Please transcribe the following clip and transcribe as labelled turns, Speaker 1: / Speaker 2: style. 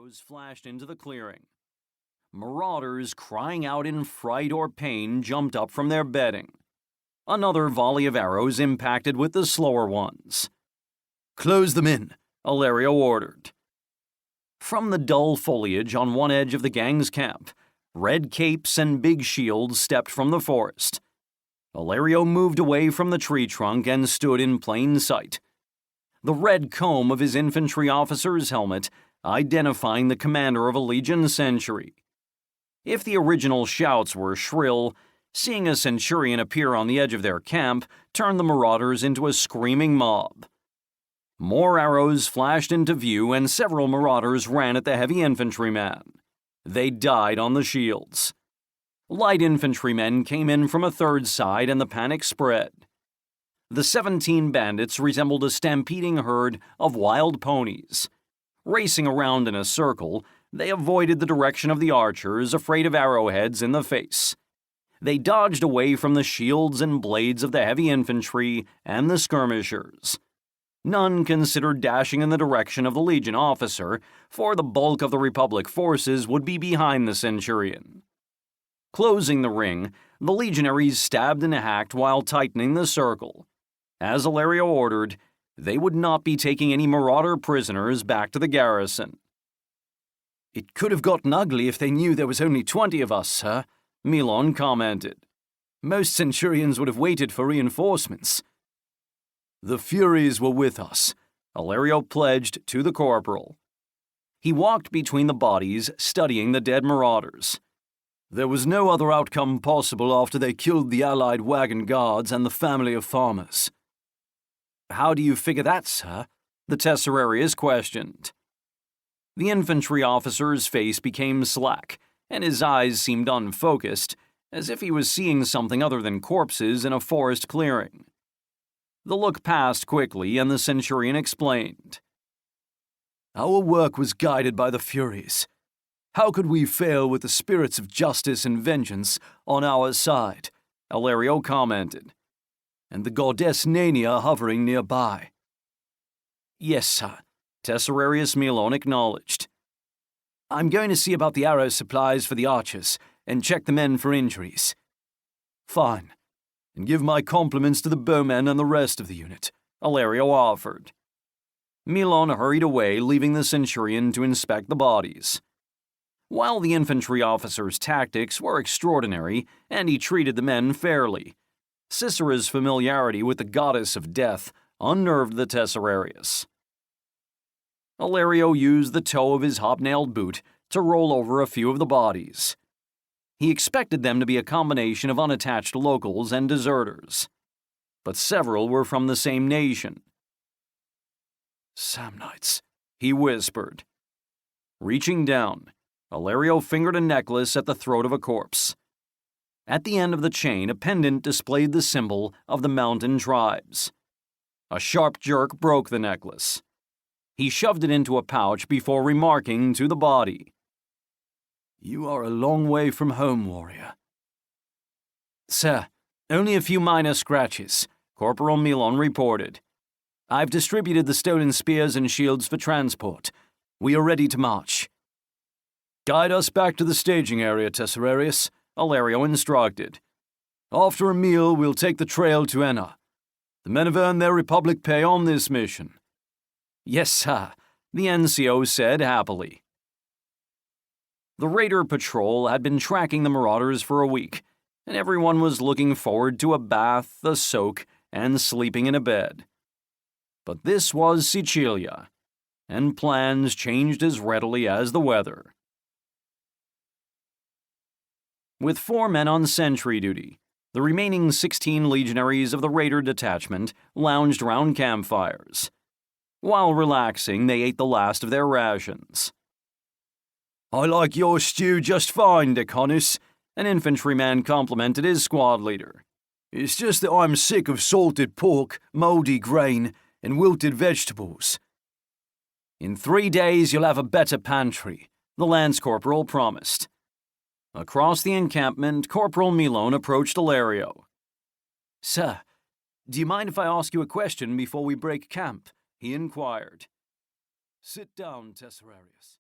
Speaker 1: arrows flashed into the clearing. Marauders crying out in fright or pain jumped up from their bedding. Another volley of arrows impacted with the slower ones. "Close them in," Alerio ordered. From the dull foliage on one edge of the gang's camp, red capes and big shields stepped from the forest. Alerio moved away from the tree trunk and stood in plain sight. The red comb of his infantry officer's helmet identifying the commander of a Legion century. If the original shouts were shrill, seeing a centurion appear on the edge of their camp turned the marauders into a screaming mob. More arrows flashed into view and several marauders ran at the heavy infantryman. They died on the shields. Light infantrymen came in from a third side and the panic spread. The 17 bandits resembled a stampeding herd of wild ponies. Racing around in a circle, they avoided the direction of the archers, afraid of arrowheads in the face. They dodged away from the shields and blades of the heavy infantry and the skirmishers. None considered dashing in the direction of the Legion officer, for the bulk of the Republic forces would be behind the Centurion. Closing the ring, the legionaries stabbed and hacked while tightening the circle. As Alerio ordered, they would not be taking any marauder prisoners back to the garrison. "It could have gotten ugly if they knew there was only 20 of us, sir," Milon commented. "Most Centurions would have waited for reinforcements." "The Furies were with us," Alerio pledged to the corporal. He walked between the bodies, studying the dead marauders. "There was no other outcome possible after they killed the Allied wagon guards and the family of farmers." "How do you figure that, sir?" the Tesserarius questioned. The infantry officer's face became slack, and his eyes seemed unfocused, as if he was seeing something other than corpses in a forest clearing. The look passed quickly, and the Centurion explained. "Our work was guided by the Furies. How could we fail with the spirits of justice and vengeance on our side?" Alerio commented. "And the goddess Nania hovering nearby." "Yes, sir," Tesserarius Milon acknowledged. "I'm going to see about the arrow supplies for the archers and check the men for injuries." "Fine. And give my compliments to the bowmen and the rest of the unit," Alerio offered. Milon hurried away, leaving the Centurion to inspect the bodies. While the infantry officer's tactics were extraordinary and he treated the men fairly, Sisera's familiarity with the goddess of death unnerved the Tesserarius. Alerio used the toe of his hobnailed boot to roll over a few of the bodies. He expected them to be a combination of unattached locals and deserters, but several were from the same nation. "Samnites," he whispered. Reaching down, Alerio fingered a necklace at the throat of a corpse. At the end of the chain, a pendant displayed the symbol of the mountain tribes. A sharp jerk broke the necklace. He shoved it into a pouch before remarking to the body, "You are a long way from home, warrior." "Sir, only a few minor scratches," Corporal Milon reported. "I've distributed the stolen spears and shields for transport. We are ready to march." "Guide us back to the staging area, Tesserarius," Alerio instructed. "After a meal, we'll take the trail to Enna. The men have earned their Republic pay on this mission." "Yes, sir," the NCO said happily. The Raider Patrol had been tracking the marauders for a week, and everyone was looking forward to a bath, a soak, and sleeping in a bed. But this was Sicilia, and plans changed as readily as the weather. With 4 men on sentry duty, the remaining 16 legionaries of the Raider detachment lounged round campfires. While relaxing, they ate the last of their rations. "I like your stew just fine, Deconus," an infantryman complimented his squad leader. "It's just that I'm sick of salted pork, mouldy grain, and wilted vegetables." "In 3 days you'll have a better pantry," the lance corporal promised. Across the encampment, Corporal Milon approached Alerio. "Sir, do you mind if I ask you a question before we break camp?" he inquired. "Sit down, Tesserarius."